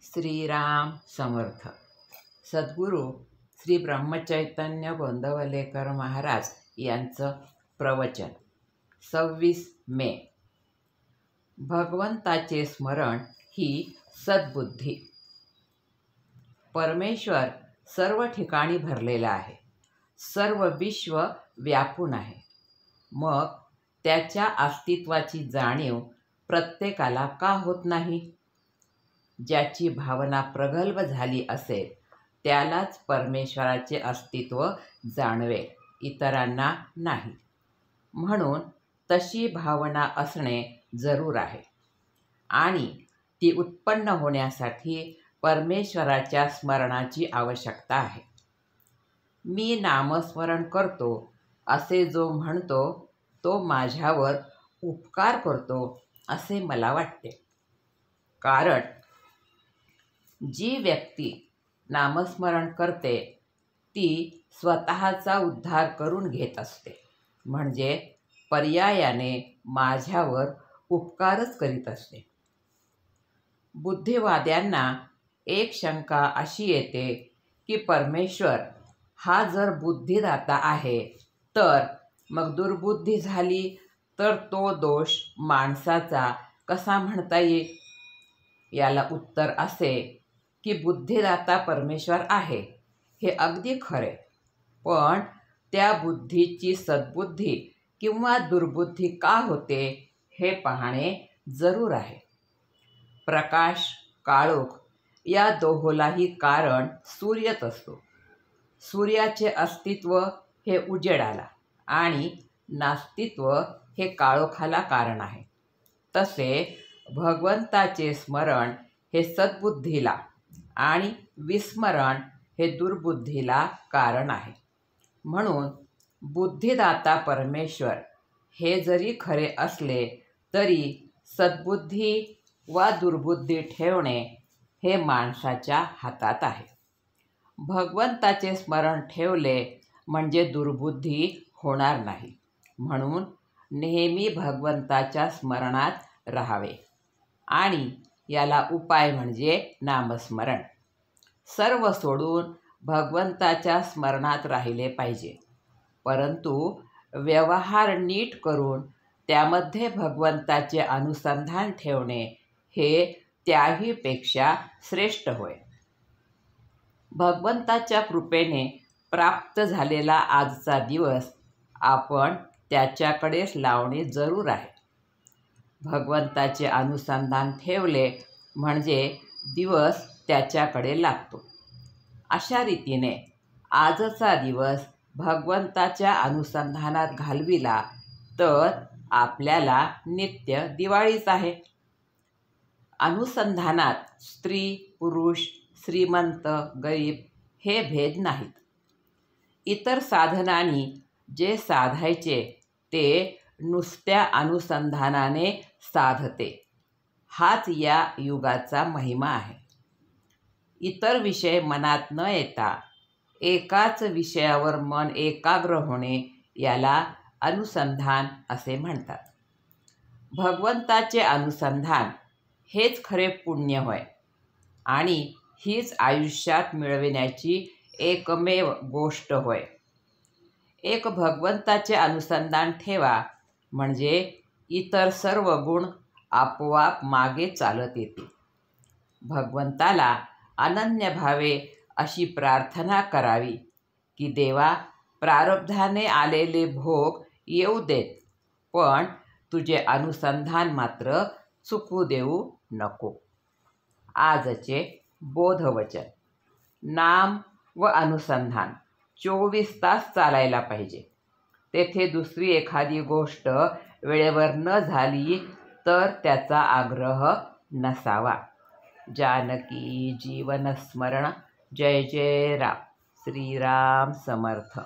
श्रीराम समर्थ. सद्गुरू श्री ब्रह्मचैतन्य गोंदवलेकर महाराज यांचं प्रवचन. 26 मे. भगवंताचे स्मरण ही सद्बुद्धी. परमेश्वर सर्व ठिकाणी भरलेला आहे, सर्व विश्व व्यापून आहे. मग त्याच्या अस्तित्वाची जाणीव प्रत्येकाला का होत नाही? ज्याची भावना प्रगल्भ झाली असेल त्यालाच परमेश्वराचे अस्तित्व जाणवेल, इतरांना नाही. म्हणून तशी भावना असणे जरूर आहे आणि ती उत्पन्न होण्यासाठी परमेश्वराच्या स्मरणाची आवश्यकता आहे. मी नामस्मरण करतो असे जो म्हणतो तो माझ्यावर उपकार करतो असे मला वाटते. कारण जी व्यक्ती नामस्मरण करते ती स्वतःचा उद्धार करून घेत असते, म्हणजे पर्यायाने माझ्यावर उपकारच करीत असते. बुद्धिवाद्यांना एक शंका अशी येते की परमेश्वर हा जर बुद्धिदाता आहे तर मग दुर्बुद्धी झाली तर तो दोष माणसाचा कसा म्हणता येईल? याला उत्तर असे की बुद्धिदाता परमेश्वर आहे हे अगदी खरे, पण त्या बुद्धीची सद्बुद्धी किंवा दुर्बुद्धी का होते हे पाहणे जरूर आहे. प्रकाश, काळोख या दोहोलाही कारण सूर्यच असतो. सूर्याचे अस्तित्व हे उजेडाला आणि नास्तित्व हे काळोखाला कारण आहे. तसे भगवंताचे स्मरण हे सद्बुद्धीला आणि विस्मरण हे दुर्बुद्धीला कारण आहे. म्हणून बुद्धिदाता परमेश्वर हे जरी खरे असले तरी सद्बुद्धी वा दुर्बुद्धी ठेवणे हे माणसाच्या हातात आहे. भगवंताचे स्मरण ठेवले म्हणजे दुर्बुद्धी होणार नाही. म्हणून नेहमी भगवंताच्या स्मरणात राहावे आणि याला उपाय म्हणजे नामस्मरण. सर्व सोडून भगवंताच्या स्मरणात राहिले पाहिजे, परंतु व्यवहार नीट करून त्यामध्ये भगवंताचे अनुसंधान ठेवणे हे त्याहीपेक्षा श्रेष्ठ होय. भगवंताच्या कृपेने प्राप्त झालेला आजचा दिवस आपण त्याच्याकडेच लावणे जरूर आहे. भगवंताचे अनुसंधान ठेवले म्हणजे दिवस त्याच्याकडे लागतो. अशा रीतीने आजचा दिवस भगवंताच्या अनुसंधानात घालविला तर आपल्याला नित्य दिवाळीच आहे. अनुसंधानात स्त्री पुरुष, श्रीमंत गरीब हे भेद नाहीत. इतर साधनांनी जे साधायचे ते नुसत्या अनुसंधानाने साधते. हाच या युगाचा महिमा आहे. इतर विषय मनात न येता एकाच विषयावर मन एकाग्र होणे याला अनुसंधान असे म्हणतात. भगवंताचे अनुसंधान हेच खरे पुण्य होय आणि हीच आयुष्यात मिळविण्याची एकमेव गोष्ट होय. एक भगवंताचे अनुसंधान ठेवा म्हणजे इतर सर्व गुण आपोआप मागे चालत येतील. भगवंताला अनन्य भावे अशी प्रार्थना करावी की देवा, प्रारब्धाने आलेले भोग येऊ देत, पण तुझे अनुसंधान मात्र चुकू देऊ नको. आजचे बोधवचन. नाम व अनुसंधान 24 तास चालायला पाहिजे. तेथे दुसरी एखादी गोष्ट वेळेवर न झाली तर त्याचा आग्रह नसावा. जानकी जीवन स्मरण. जय जय राम. श्रीराम समर्थ.